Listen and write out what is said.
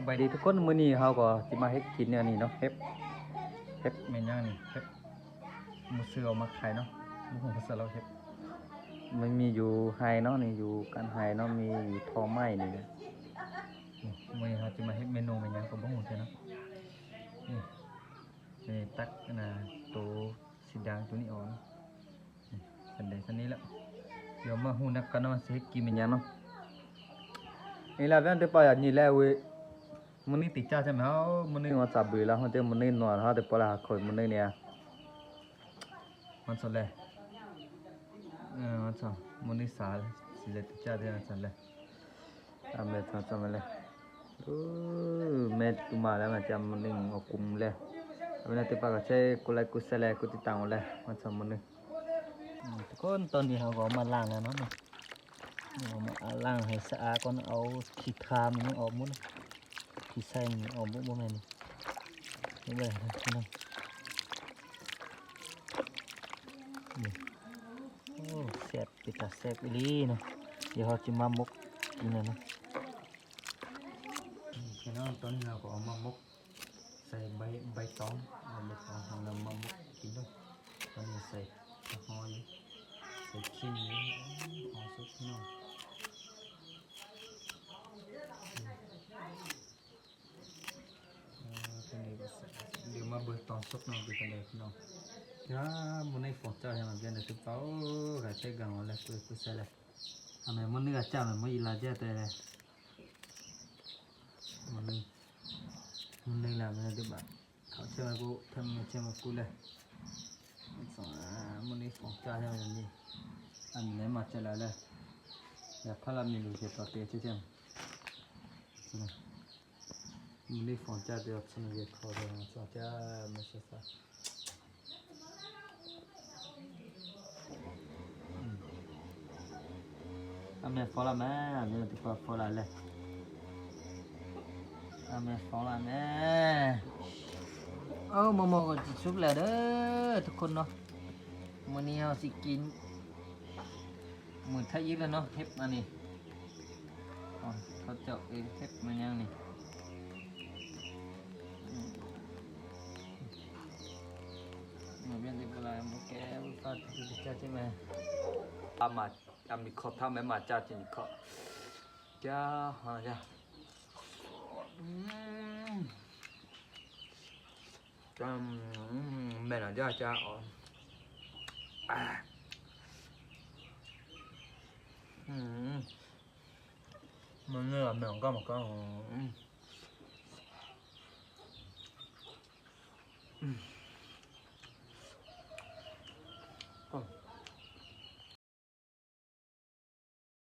สบายดีทุกคนมื้อนี้เฮาก็สิมาเฮ็ดกินอันนี้เนาะเฮ็ดแม่นย่างนี่เฮ็ดหมูซื้อเอามาขายเนาะบ่ฮู้ภาษาเราเฮ็ดมันมีอยู่ไห้เนาะนี่อยู่กันไห้เนาะมีอยู่ทอไม้นี่นะมื้อนี้เฮาสิมาเฮ็ดเมนูแม่นย่างก็บ่ฮู้แท้เนาะนี่ตักน่ะตัวสีดางตัวนี้ออกนี่สันใดสันนี้แล้วเดี๋ยวมาฮู้นักกันเนาะสิเฮ็ดกินแม่นย่างเนาะนี่ล่ะเว้นแต่ปะนี่แหละเว้ยมื้อนี้ติดจ้าใช่มั้ยเฮามื้อนี้ว่าจับเวลาเฮาแต่มื้อนี้นอนเฮาแต่ปะละค่อยมื้อนี้เนี่ยมันสดเลยมันสดมื้อนี้สาสิเลยติดจ้าเด้อซั่นเลยเม็ดซั่นเลยเม็ดตุมาแล้วมันจะมื้อนี้เอากุมเลยเอาเนี่ยแต่ปะก็ใช้กุไลกุเสลกุติตังเลยมันสดมื้อนี้ทุกคนตอนนี้เฮาก็มาล้างแล้วเนาะเอามาล้างให้สะอาดก่อนเอาขี้คามนี่ออกหมดขี้ไส้นี่ออกหมดบ่แม่นนี่เด้อพี่น้องนี่โอ้แซ่บปิตาแซ่บอีหลีเนาะเดี๋ยวเฮาสิมามกกินนะพี่น้องตอนนี้เราก็เอามามกใส่ใบตองเอาใบตองเรามามกกินด้วยตอนนี้ใส่หอยใส่ขิงหอมสุดพี่น้องเดี๋ยวมาเบิดตอนซุปน้องไปกันเลยพี่น้องย่ามื้อนี้ฝนเจ้าให้มันเป็นได้ทุกเป้ากะเตกังแล้วกูใส่เลยอันนี้มื้อนี้ก็จ้ามันบ่อีลาเจ้าแต่มื้อนี้ล่ะมันได้บ่เขาเชื่อกูทำเชื่อมากูเลยมื้อนี้ฝนเจ้าให้มันนี่อันนี้มาจะแล้วเลยอย่าพลาดเมนูเด็ดต่อเตะเจ้ามื้อนี้ฝนเจ้าเดี๋ยวฉันจะขอเดี๋ยวฝนเจ้าไม่ใช่ซะme fola me ne ti fa fola le me fola me โมโมก็สิสุกแล้วเด้อทุกคนเนาะมื้อนี้เฮาสิกินมื้อไทยอีกแล้วเนาะเฮ็ดอันนี้เขาเจาะเองเฮ็ดมันยังนี่มันเป็นที่บ่ลายบ่แก่บ่ฟาดที่จะใช่มั้ยมามีขอบทำให้มาจ้าจริงขอจ้าฮะจ้าแม่น่ะจ้าอ๋อมันเนื้อแม่งก็มันก็